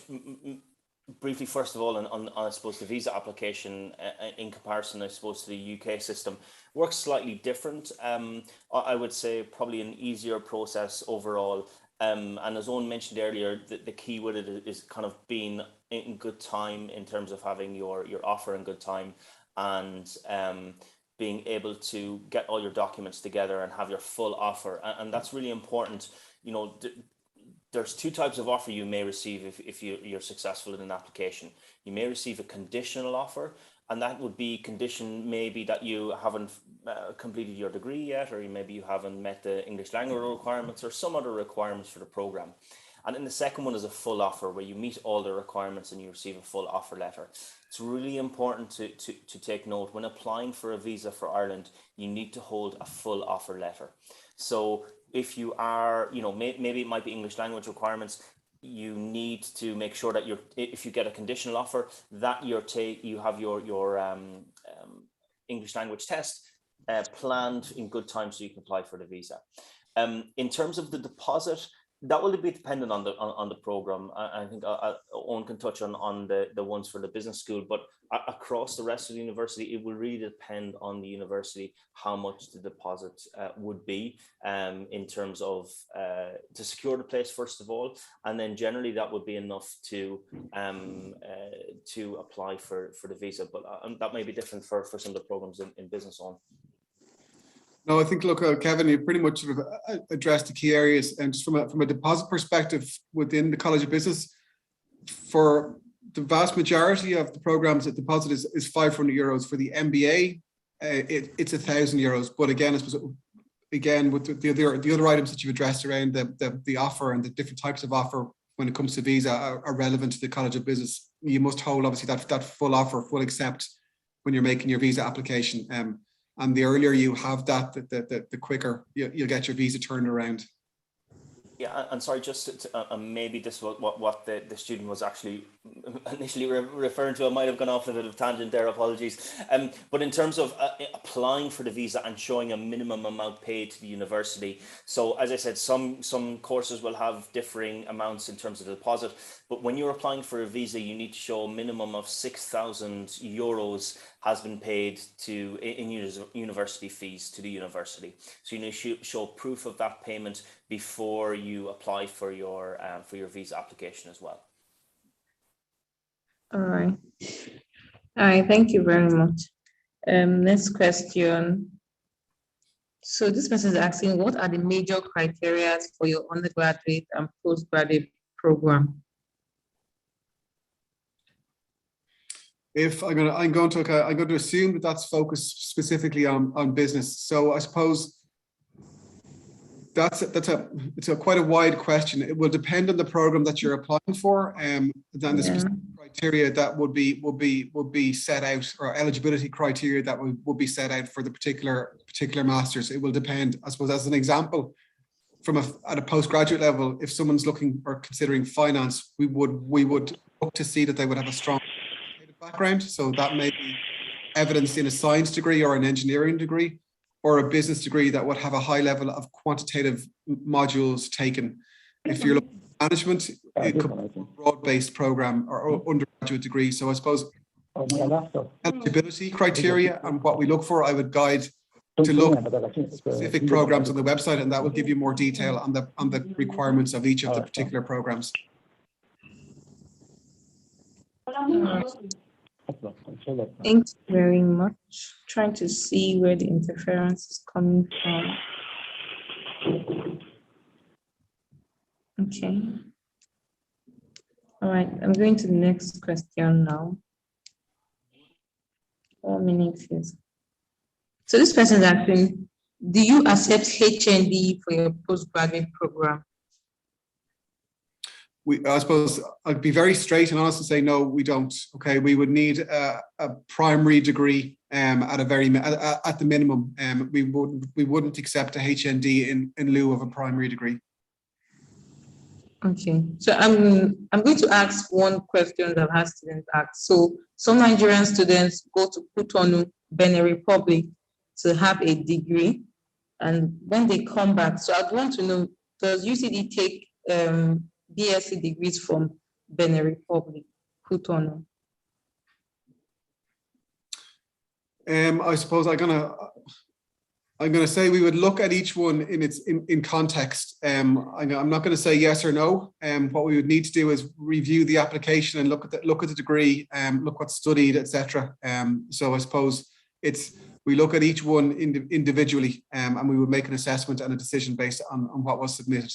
briefly first of all on I suppose the visa application in comparison, I suppose, to the UK system works slightly different. I would say probably an easier process overall. And as Owen mentioned earlier, the key with it is kind of being in good time in terms of having your offer in good time, and being able to get all your documents together and have your full offer. And that's really important. You know, there's two types of offer you may receive if you're successful in an application. You may receive a conditional offer, and that would be condition maybe that you haven't completed your degree yet, or maybe you haven't met the English language requirements or some other requirements for the program. And then the second one is a full offer, where you meet all the requirements and you receive a full offer letter. It's really important to take note, when applying for a visa for Ireland, you need to hold a full offer letter. So if you are, you know, maybe it might be English language requirements, you need to make sure that if you get a conditional offer, that you have your English language test planned in good time so you can apply for the visa. In terms of the deposit, that will be dependent on the program. I think Owen can touch on the ones for the business school, but across the rest of the university, it will really depend on the university how much the deposit would be, in terms of to secure the place first of all, and then generally that would be enough to apply for the visa. But that may be different for some of the programs in business on. No, I think, look, Kevin, you pretty much sort of addressed the key areas. And just from a deposit perspective within the College of Business, for the vast majority of the programs, the deposit is €500. For the MBA, it's €1,000. But again, I suppose, again, with the other items that you've addressed around the offer and the different types of offer when it comes to visa are relevant to the College of Business. You must hold, obviously, that full offer, full accept when you're making your visa application. And the earlier you have that, the quicker you'll get your visa turned around. Yeah, and sorry, just maybe this was what the student was actually initially referring to. I might have gone off a bit of tangent there, apologies. But in terms of applying for the visa and showing a minimum amount paid to the university. So as I said, some courses will have differing amounts in terms of the deposit, but when you're applying for a visa, you need to show a minimum of €6,000 has been paid in university fees to the university. So you need to show proof of that payment before you apply for your visa application as well. All right. All right, thank you very much. Next question. So this person is asking, what are the major criteria for your undergraduate and postgraduate program? If I'm going to assume that that's focused specifically on business. So I suppose it's quite a wide question. It will depend on the program that you're applying for, and then the specific criteria that would be set out, or eligibility criteria that would be set out for the particular masters. It will depend. I suppose, as an example, at a postgraduate level, if someone's looking or considering finance, we would look to see that they would have a strong background. So that may be evidenced in a science degree or an engineering degree, or a business degree that would have a high level of quantitative modules taken. If you're looking at management, it could be a broad-based program or undergraduate degree. So I suppose eligibility criteria and what we look for, I would guide to look at specific programs on the website, and that will give you more detail on the requirements of each of the particular programs. Thanks very much. Trying to see where the interference is coming from. Okay. All right, I'm going to the next question now. 4 minutes, yes. So this person is asking, do you accept HND for your postgraduate program? I suppose I'd be very straight and honest and say no, we don't. Okay, we would need a primary degree at the minimum. We wouldn't accept a HND in lieu of a primary degree. Okay, so I'm going to ask one question that has students ask. So some Nigerian students go to Cotonou, Benin Republic, to have a degree, and when they come back, so I'd want to know, does UCD take BSc degrees from Benin Republic, Cotonou? I suppose I'm gonna say we would look at each one in context. I'm not going to say yes or no. What we would need to do is review the application and look at the degree, look what's studied, etc. So I suppose we look at each one individually, and we would make an assessment and a decision based on what was submitted.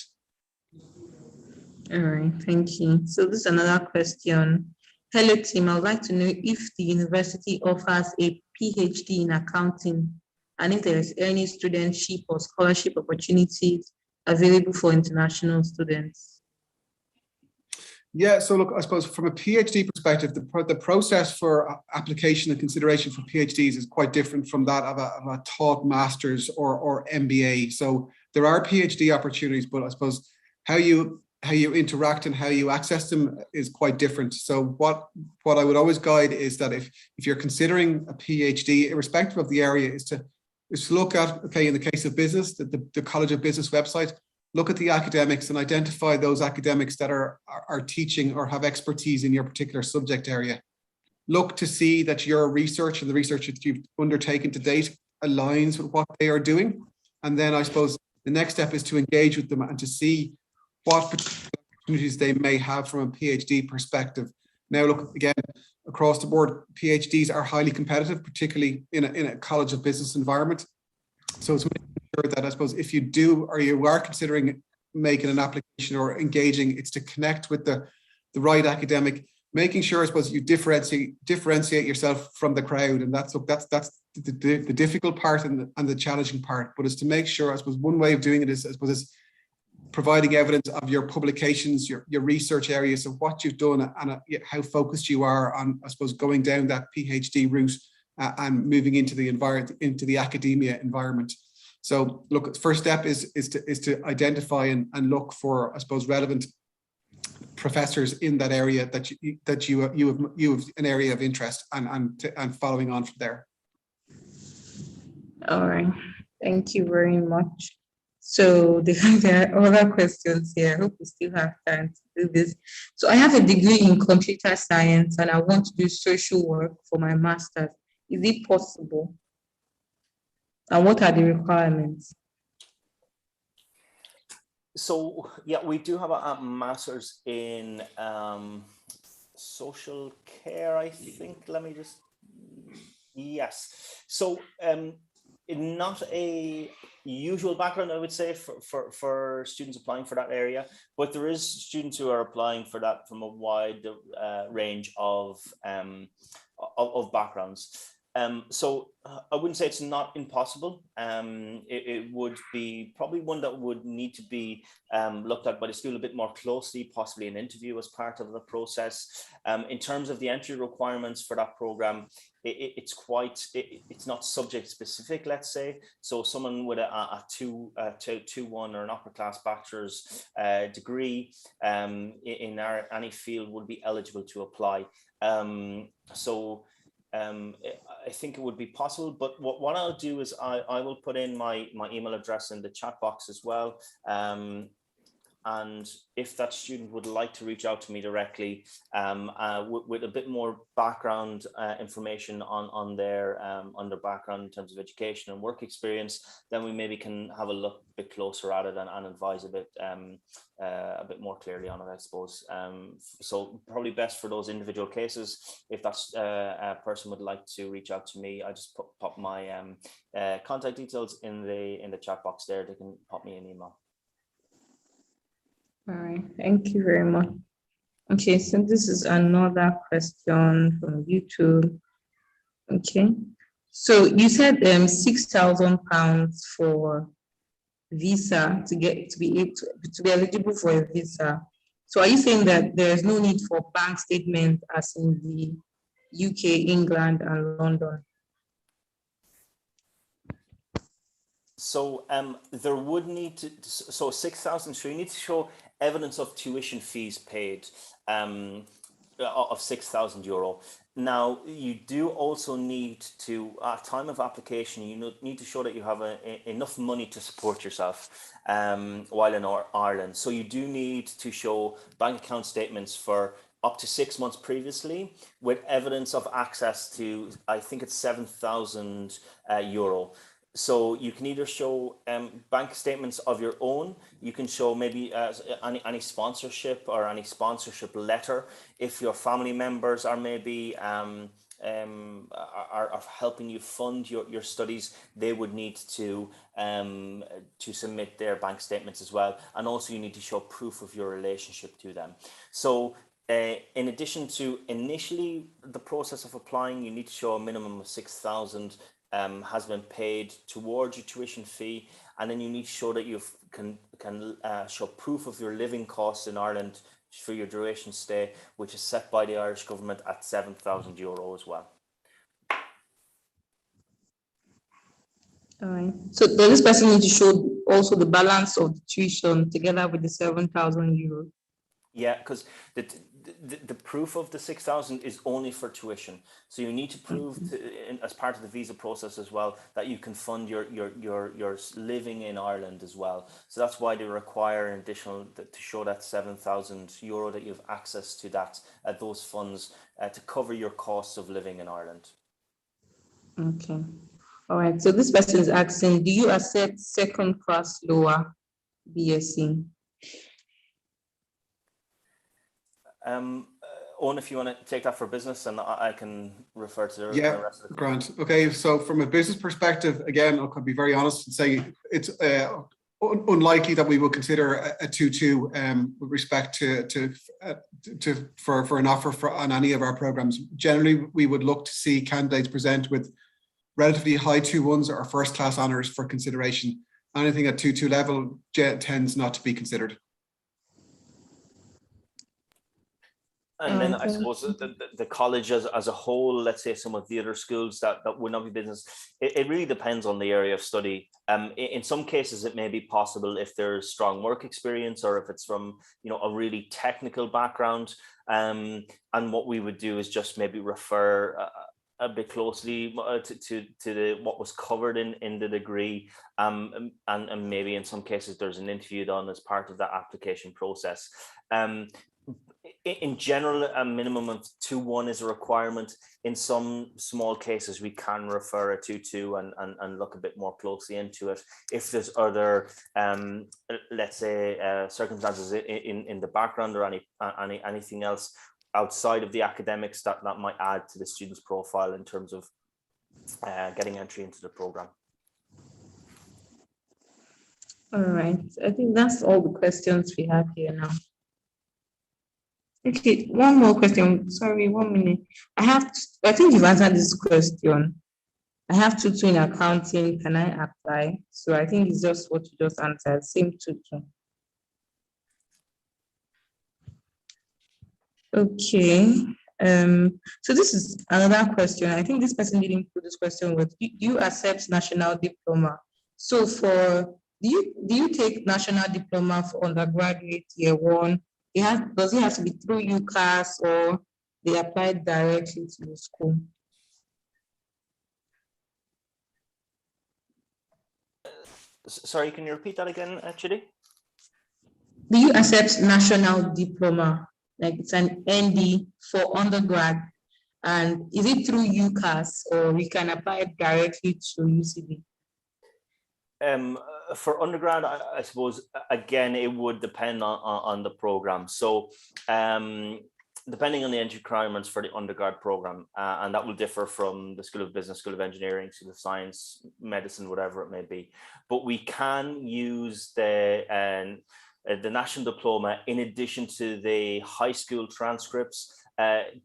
All right, thank you. So this is another question. Hello, team. I would like to know if the university offers a PhD in accounting and if there is any studentship or scholarship opportunities available for international students. Yeah, so look, I suppose from a PhD perspective, the process for application and consideration for PhDs is quite different from that of a taught master's or MBA. So there are PhD opportunities, but I suppose how you interact and how you access them is quite different. So what I would always guide is that if you're considering a PhD, irrespective of the area, is to look at, okay, in the case of business, the College of Business website, look at the academics and identify those academics that are teaching or have expertise in your particular subject area. Look to see that your research and the research that you've undertaken to date aligns with what they are doing. And then I suppose the next step is to engage with them and to see what opportunities they may have from a PhD perspective. Now, look, again, across the board, PhDs are highly competitive, particularly in a College of Business environment. So it's making sure that I suppose if you do or you are considering making an application or engaging, it's to connect with the right academic, making sure I suppose you differentiate yourself from the crowd, and that's the difficult part and the challenging part. But it's to make sure I suppose one way of doing it is I suppose is providing evidence of your publications, your research areas of what you've done and how focused you are on I suppose going down that PhD route. And moving into the academia environment. So look, first step is to identify and look for I suppose relevant professors in that area that you have an area of interest and following on from there. All right, thank you very much. So there are other questions here. I hope we still have time to do this. So I have a degree in computer science and I want to do social work for my master's. Is it possible? And what are the requirements? So yeah, we do have a master's in social care, I think. Let me just, yes. So not a usual background, I would say, for students applying for that area, but there is students who are applying for that from a wide range of backgrounds. So I wouldn't say it's not impossible. It would be probably one that would need to be looked at by the school a bit more closely, possibly an interview as part of the process. In terms of the entry requirements for that program, it's not subject specific, let's say. So someone with a 2-1 or an upper class bachelor's degree in any field would be eligible to apply. I think it would be possible, but what I'll do is I will put in my email address in the chat box as well. and if that student would like to reach out to me directly with a bit more background information on their background in terms of education and work experience, then we maybe can have a look a bit closer at it and advise a bit more clearly on it, I suppose. So probably best for those individual cases, if that's a person would like to reach out to me, I just pop my contact details in the chat box there. They can pop me an email. All right, thank you very much. Okay, so this is another question from YouTube. Okay, so you said £6,000 for visa to be eligible for a visa. So are you saying that there's no need for bank statement as in the UK, England, and London? So there would need to, so 6,000, so you need to show evidence of tuition fees paid of €6,000. Now, you do also need to, at time of application, you need to show that you have enough money to support yourself while in Ireland. So you do need to show bank account statements for up to 6 months previously with evidence of access to, I think it's €7,000. So you can either show bank statements of your own. You can show maybe any sponsorship or any sponsorship letter. If your family members are maybe are helping you fund your studies, they would need to submit their bank statements as well. And also you need to show proof of your relationship to them. So in addition to initially the process of applying, you need to show a minimum of 6,000 has been paid towards your tuition fee, and then you need to show that you can show proof of your living costs in Ireland for your duration stay, which is set by the Irish government at €7,000 as well. All right. So does this person need to show also the balance of the tuition together with the €7,000? Yeah, because the proof of the 6,000 is only for tuition. So you need to prove as part of the visa process as well that you can fund your living in Ireland as well. So that's why they require an additional to show that €7,000 that you have access to those funds to cover your costs of living in Ireland. Okay. All right. So this person is asking, do you accept second class lower BSc? Owen, if you want to take that for business, and I can refer to the rest of the Grant. Okay, so from a business perspective, again, I could be very honest and say it's unlikely that we will consider a 2-2 with respect for an offer on any of our programs. Generally, we would look to see candidates present with relatively high 2-1s or first class honors for consideration. Anything at 2-2 level tends not to be considered. And then I suppose the college as a whole, let's say some of the other schools that would not be business, it really depends on the area of study. In some cases, it may be possible if there's strong work experience or if it's from a really technical background. And what we would do is just maybe refer a bit closely to what was covered in the degree, and maybe in some cases there's an interview done as part of that application process. In general, a minimum of 2-1 is a requirement. In some small cases, we can refer a 2-2 and look a bit more closely into it. If there's other, let's say, circumstances in the background or anything else outside of the academics that might add to the student's profile in terms of getting entry into the program. All right. I think that's all the questions we have here now. Okay, one more question. Sorry, 1 minute. I think you've answered this question. I have 2-2 in accounting. Can I apply? So I think it's just what you just answered. Same 2-2. Okay. So this is another question. I think this person didn't put this question with. Do you accept national diploma? So do you take national diploma for undergraduate year 1? Does it have to be through UCAS or they apply directly to the school? Sorry, can you repeat that again, Chidi? do you accept national diploma? Like it's an ND for undergrad. And is it through UCAS or we can apply directly to UCD? For undergrad, I suppose, again, it would depend on the program. So depending on the entry requirements for the undergrad program, and that will differ from the School of Business, School of Engineering, School of Science, Medicine, whatever it may be. But we can use the national diploma in addition to the high school transcripts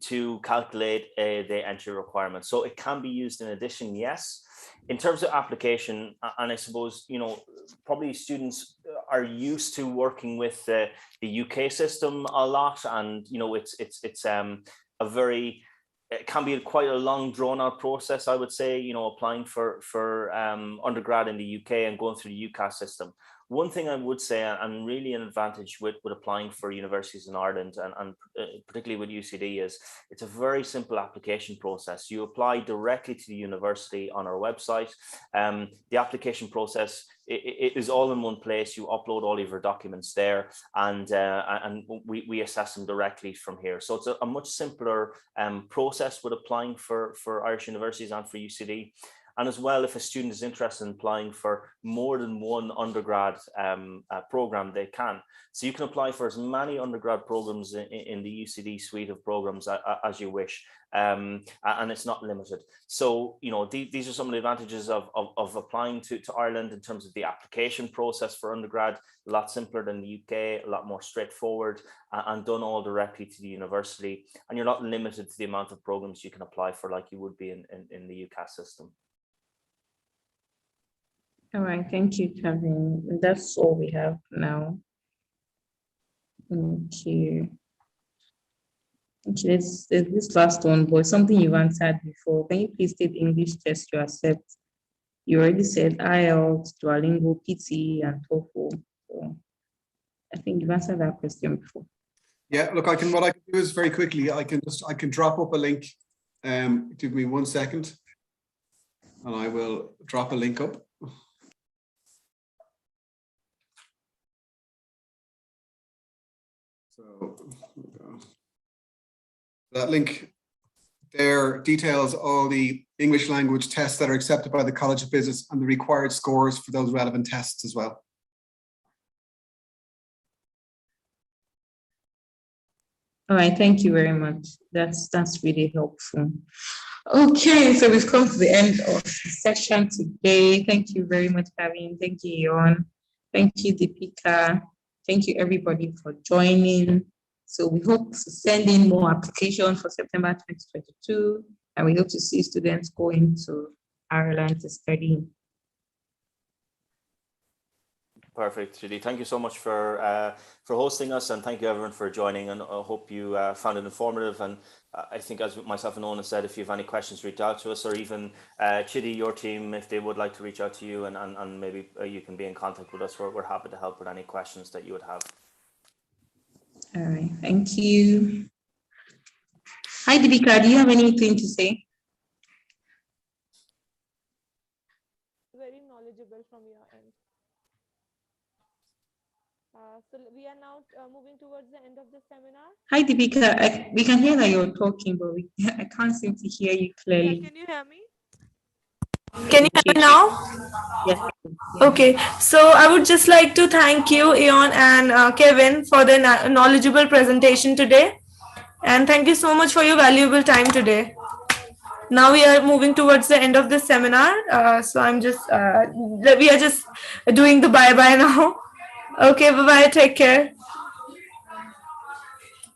to calculate the entry requirements. So it can be used in addition, yes. In terms of application, and I suppose, you know, probably students are used to working with the UK system a lot, and you know, it's a very, it can be quite a long drawn out process, I would say, you know, applying for undergrad in the UK and going through the UCAS system. One thing I would say, and really an advantage with applying for universities in Ireland and particularly with UCD, is it's a very simple application process. You apply directly to the university on our website. The application process, it is all in one place. You upload all of your documents there, and we assess them directly from here. So it's a much simpler process with applying for Irish universities and for UCD. And as well, if a student is interested in applying for more than one undergrad program, they can. So you can apply for as many undergrad programs in the UCD suite of programs as you wish, and it's not limited. So, you know, these are some of the advantages of applying to Ireland in terms of the application process for undergrad. A lot simpler than the UK, a lot more straightforward, and done all directly to the university. And you're not limited to the amount of programs you can apply for like you would be in the UCAS system. All right, thank you, Kevin. That's all we have now. Thank you. Okay, there's this last one, but something you've answered before. Can you please state English test you accept? You already said IELTS, Duolingo, PT, and TOEFL. So I think you've answered that question before. Yeah, look, what I can do is very quickly, I can drop up a link. Give me 1 second, and I will drop a link up. So that link there details all the English language tests that are accepted by the College of Business and the required scores for those relevant tests as well. All right, thank you very much. That's really helpful. Okay, so we've come to the end of the session today. Thank you very much, Kevin. Thank you, Ion. Thank you, Deepika. Thank you, everybody, for joining. So we hope to send in more applications for September 2022, and we hope to see students going to Ireland to study. Perfect, Judy. Thank you so much for hosting us, and thank you everyone for joining. And I hope you found it informative. And I think, as myself and Ona said, if you have any questions, reach out to us, or even Chidi, your team, if they would like to reach out to you, and maybe you can be in contact with us. We're happy to help with any questions that you would have. All right, thank you. Hi, Deepika, do you have anything to say? Very knowledgeable from your end. So we are now moving towards the end of the seminar. Hi, Deepika. We can hear that you're talking, but I can't seem to hear you clearly. Yeah, can you hear me? Can you hear me now? Yes. Okay, so I would just like to thank you, Ion and Kevin, for the knowledgeable presentation today. And thank you so much for your valuable time today. Now we are moving towards the end of the seminar. So we are just doing the bye-bye now. Okay, bye-bye, take care.